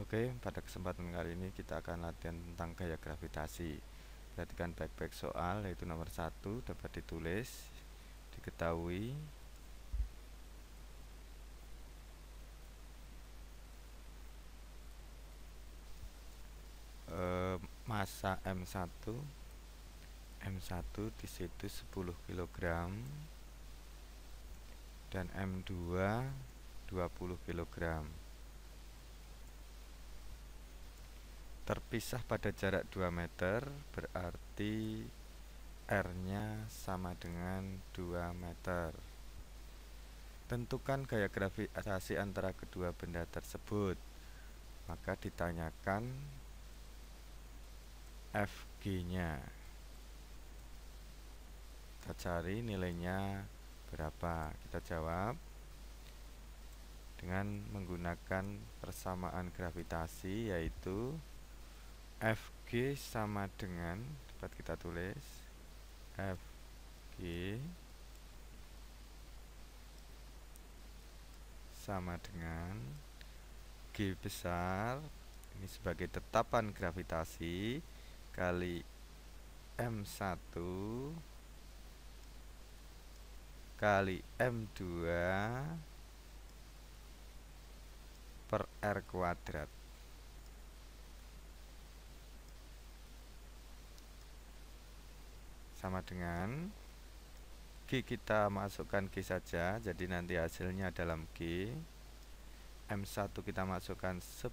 Oke, pada kesempatan kali ini kita akan latihan tentang gaya gravitasi. Perhatikan baik-baik soal, yaitu nomor 1 dapat ditulis, diketahui massa M1 di situ 10 kg dan M2 20 kg. Terpisah pada jarak 2 meter, berarti R-nya sama dengan 2 meter. Tentukan gaya gravitasi antara kedua benda tersebut. Maka ditanyakan Fg-nya. Kita cari nilainya berapa. Kita jawab dengan menggunakan persamaan gravitasi, yaitu Fg sama dengan, dapat kita tulis Fg sama dengan G besar, ini sebagai tetapan gravitasi, kali M1 kali M2 per R kuadrat. Sama dengan G, kita masukkan G saja, jadi nanti hasilnya dalam G. M1 kita masukkan 10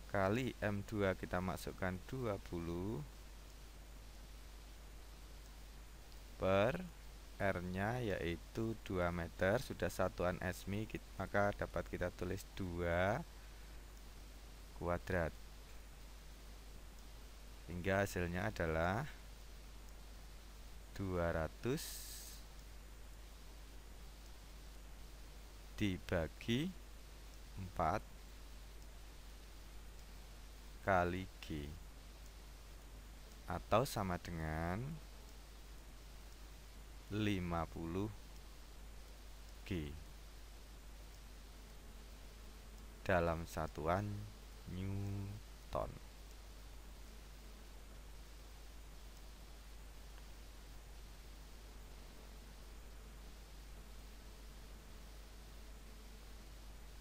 kali M2 kita masukkan 20 per R-nya yaitu 2 meter, sudah satuan SMI, maka dapat kita tulis 2 kuadrat. Sehingga hasilnya adalah 200 dibagi 4 kali G, atau sama dengan 50 G dalam satuan Newton.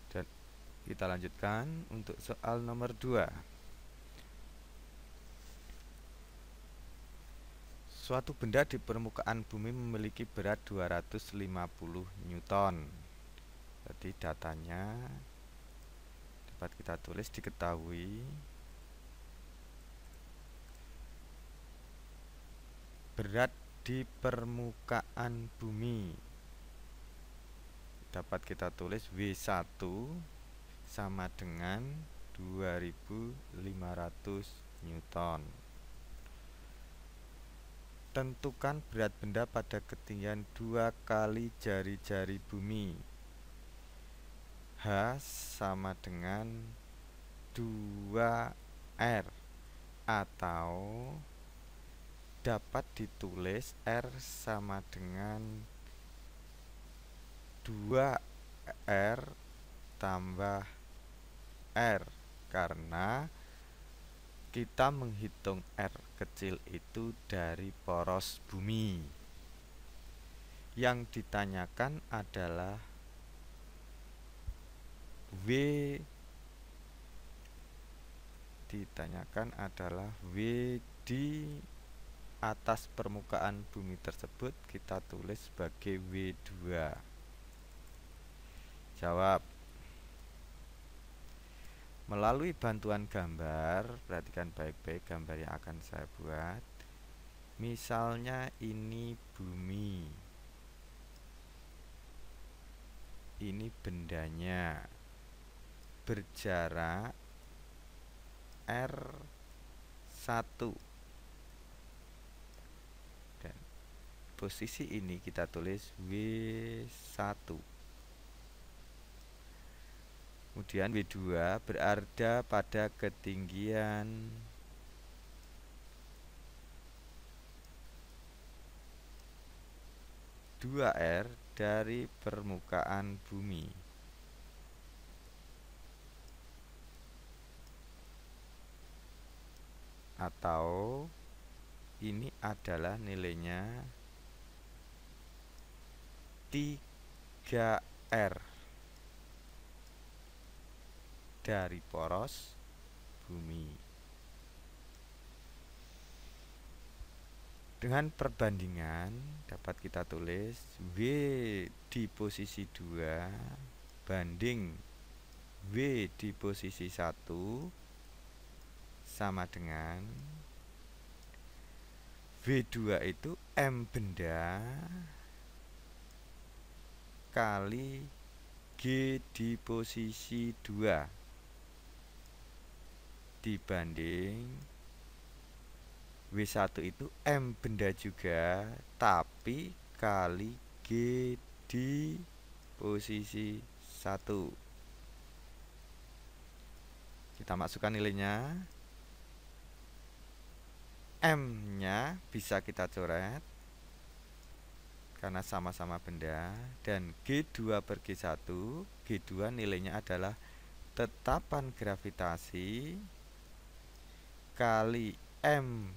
Dan kita lanjutkan untuk soal nomor 2. Suatu benda di permukaan bumi memiliki berat 250 Newton. Jadi datanya dapat kita tulis, diketahui berat di permukaan bumi dapat kita tulis W1 sama dengan 2500 Newton. Tentukan berat benda pada ketinggian 2 kali jari-jari bumi. H sama dengan 2R, atau dapat ditulis R sama dengan 2R tambah R, karena kita menghitung R kecil itu dari poros bumi. Yang ditanyakan adalah W di atas permukaan bumi tersebut, kita tulis sebagai W2. Jawab. Melalui bantuan gambar, perhatikan baik-baik gambar yang akan saya buat. Misalnya ini bumi, ini bendanya, berjarak R1, dan posisi ini kita tulis W1. Kemudian W2 berada pada ketinggian 2R dari permukaan bumi. atau ini adalah nilainya 3R dari poros bumi. Dengan perbandingan dapat kita tulis W di posisi 2 banding W di posisi 1 sama dengan W2 itu M benda kali G di posisi 2 dibanding W1 itu M benda juga tapi kali G di posisi 1. Kita masukkan nilainya. M-nya bisa kita coret karena sama-sama benda, dan G2 per G1, G2 nilainya adalah tetapan gravitasi kali M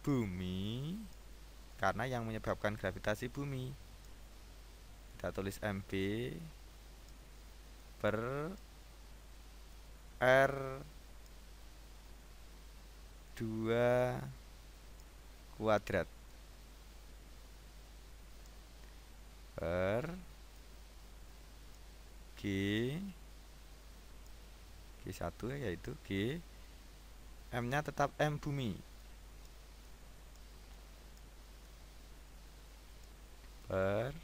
bumi, karena yang menyebabkan gravitasi bumi. Kita tulis MB per R2 kuadrat per G1 yaitu G, M-nya tetap M bumi, per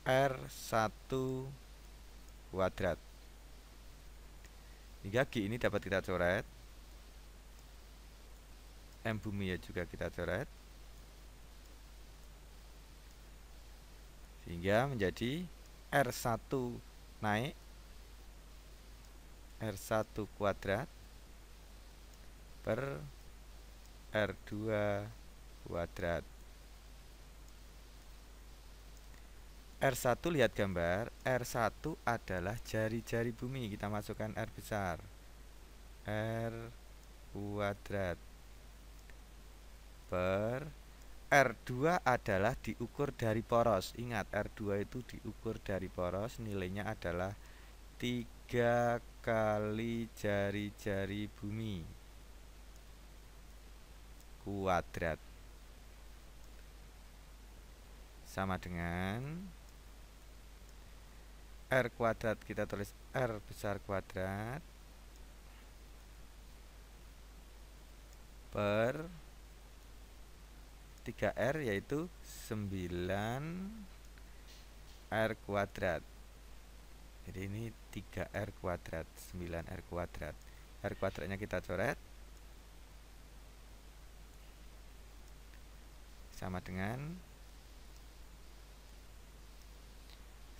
R1 kuadrat. Hingga G ini dapat kita coret, M bumi ya juga kita coret, sehingga menjadi R1 naik R1 kuadrat per R2 kuadrat. R1 lihat gambar, R1 adalah jari-jari bumi. Kita masukkan R besar, R kuadrat per R2 adalah diukur dari poros. Ingat, R2 itu diukur dari poros, nilainya adalah 3 kali jari-jari bumi kuadrat, sama dengan R kuadrat, kita tulis R besar kuadrat per 3R yaitu 9R kuadrat. Jadi ini 3R kuadrat, 9R kuadrat. R kuadratnya kita coret, sama dengan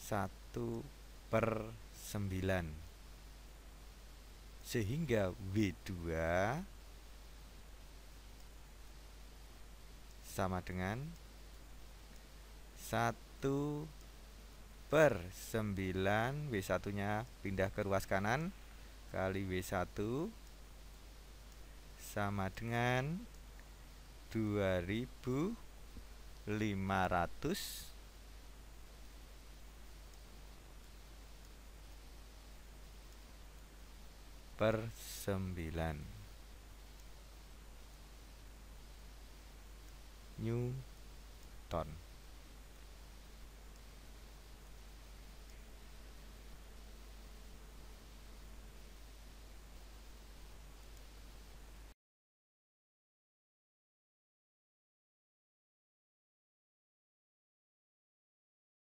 1/9, sehingga W2 sama dengan 1/9, W1 nya pindah ke ruas kanan, kali W1 sama dengan 2500 per 9 Newton.